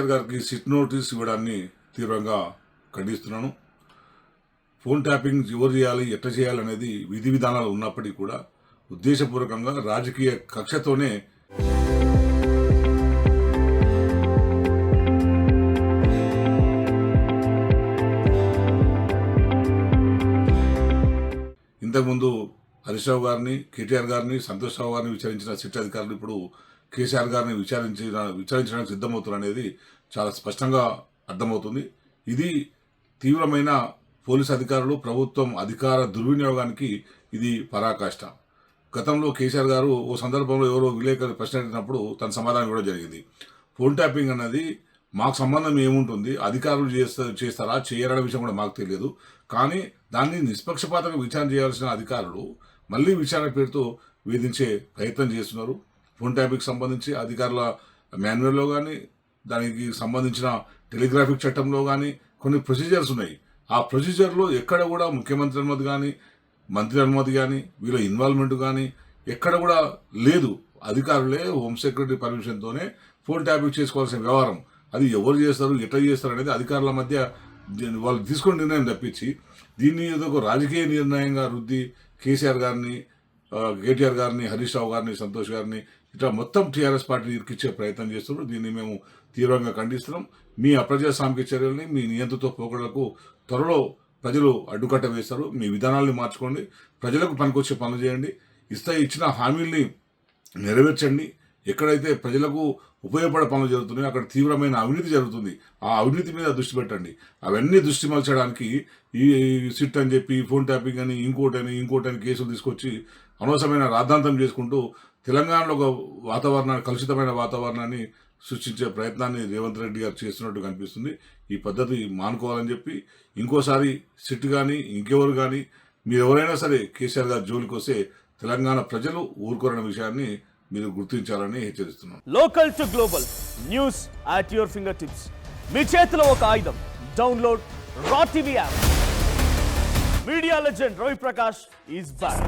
గారికి SIT notice ఇవ్వడాన్ని తీవ్రంగా ఖండిస్తున్నాను. Phone tapping ఎవరు చేయాలి, ఎట్లా చేయాలి అనేది విధి విధానాలు ఉన్నప్పటికీ కూడా ఉద్దేశపూర్వకంగా రాజకీయ కక్షతోనే ఇంతకుముందు హరీష్ రావు గారిని, కేటీఆర్ గారిని, సంతోష్ రావు గారిని విచారించిన సిట్ అధికారులు ఇప్పుడు కేసీఆర్ గారిని విచారించడానికి సిద్ధమవుతున్నారు అనేది చాలా స్పష్టంగా అర్థమవుతుంది. ఇది తీవ్రమైన పోలీసు అధికారులు, ప్రభుత్వం అధికార దుర్వినియోగానికి ఇది పరాకాష్ట. గతంలో కేసీఆర్ గారు ఓ సందర్భంలో ఎవరో విలేకరు ప్రశ్న అడిగినప్పుడు తన సమాధానం ఇవ్వడం జరిగింది. ఫోన్ ట్యాపింగ్ అన్నది మాకు సంబంధం ఏముంటుంది, అధికారులు చేస్తారా చేయరనే విషయం కూడా మాకు తెలియదు. కానీ దాన్ని నిష్పక్షపాతంగా విచారణ చేయాల్సిన అధికారులు మళ్ళీ విచారణ పేరుతో వేధించే ప్రయత్నం చేస్తున్నారు. ఫోన్ ట్యాపింగ్కి సంబంధించి అధికారుల మాన్యువల్లో కానీ, దానికి సంబంధించిన టెలిగ్రాఫిక్ చట్టంలో కానీ కొన్ని ప్రొసీజర్స్ ఉన్నాయి. ఆ ప్రొసీజర్లో ఎక్కడ కూడా ముఖ్యమంత్రి అనుమతి కానీ, మంత్రి అనుమతి కానీ, వీళ్ళ ఇన్వాల్వ్మెంట్ కానీ ఎక్కడ కూడా లేదు. అధికారులే హోమ్ సెక్రటరీ పర్మిషన్తోనే ఫోన్ ట్యాపింగ్ చేసుకోవాల్సిన వ్యవహారం. అది ఎవరు చేస్తారు, ఎట్లా చేస్తారు అనేది అధికారుల మధ్య వాళ్ళు తీసుకునే నిర్ణయం తప్పించి దీన్ని ఏదో ఒక రాజకీయ నిర్ణయంగా రుద్ది కేసీఆర్ గారిని, కేటీఆర్ గారిని, హరీష్ రావు గారిని, సంతోష్ గారిని ఇట్లా మొత్తం టీఆర్ఎస్ పార్టీ ఇరికిచ్చే ప్రయత్నం చేస్తున్నారు. దీన్ని మేము తీవ్రంగా ఖండిస్తున్నాం. మీ అప్రజాస్వామిక చర్యల్ని, మీ నియంత్రిత పోకడలకు త్వరలో ప్రజలు అడ్డుకట్ట వేస్తారు. మీ విధానాల్ని మార్చుకోండి, ప్రజలకు పనికొచ్చే పనులు చేయండి, ఇచ్చిన హామీల్ని నెరవేర్చండి. ఎక్కడైతే ప్రజలకు ఉపయోగపడే పనులు జరుగుతున్నాయో అక్కడ తీవ్రమైన అవినీతి జరుగుతుంది. ఆ అవినీతి మీద దృష్టి పెట్టండి. అవన్నీ దృష్టి మలచడానికి ఈ సిట్ అని చెప్పి, ఫోన్ ట్యాపింగ్ అని, ఇంకోటని కేసులు తీసుకొచ్చి అనవసరమైన రాద్ధాంతం చేసుకుంటూ తెలంగాణలో ఒక కలుషితమైన వాతావరణాన్ని సృష్టించే ప్రయత్నాన్ని రేవంత్ రెడ్డి గారు చేస్తున్నట్టు కనిపిస్తుంది. ఈ పద్ధతి మానుకోవాలని చెప్పి ఇంకోసారి సిట్ కానీ, ఇంకెవరు కానీ, మీరు ఎవరైనా సరే కేసీఆర్ గారు జోలికి వస్తే తెలంగాణ ప్రజలు ఊరుకోరన్న విషయాన్ని మీరు గుర్తించాలని హెచ్చరిస్తున్నాను. Local to global news at your fingertips. మీ చేతిలో ఒక ఆయుధం. Download Raw TV app. Media legend Ravi Prakash is back.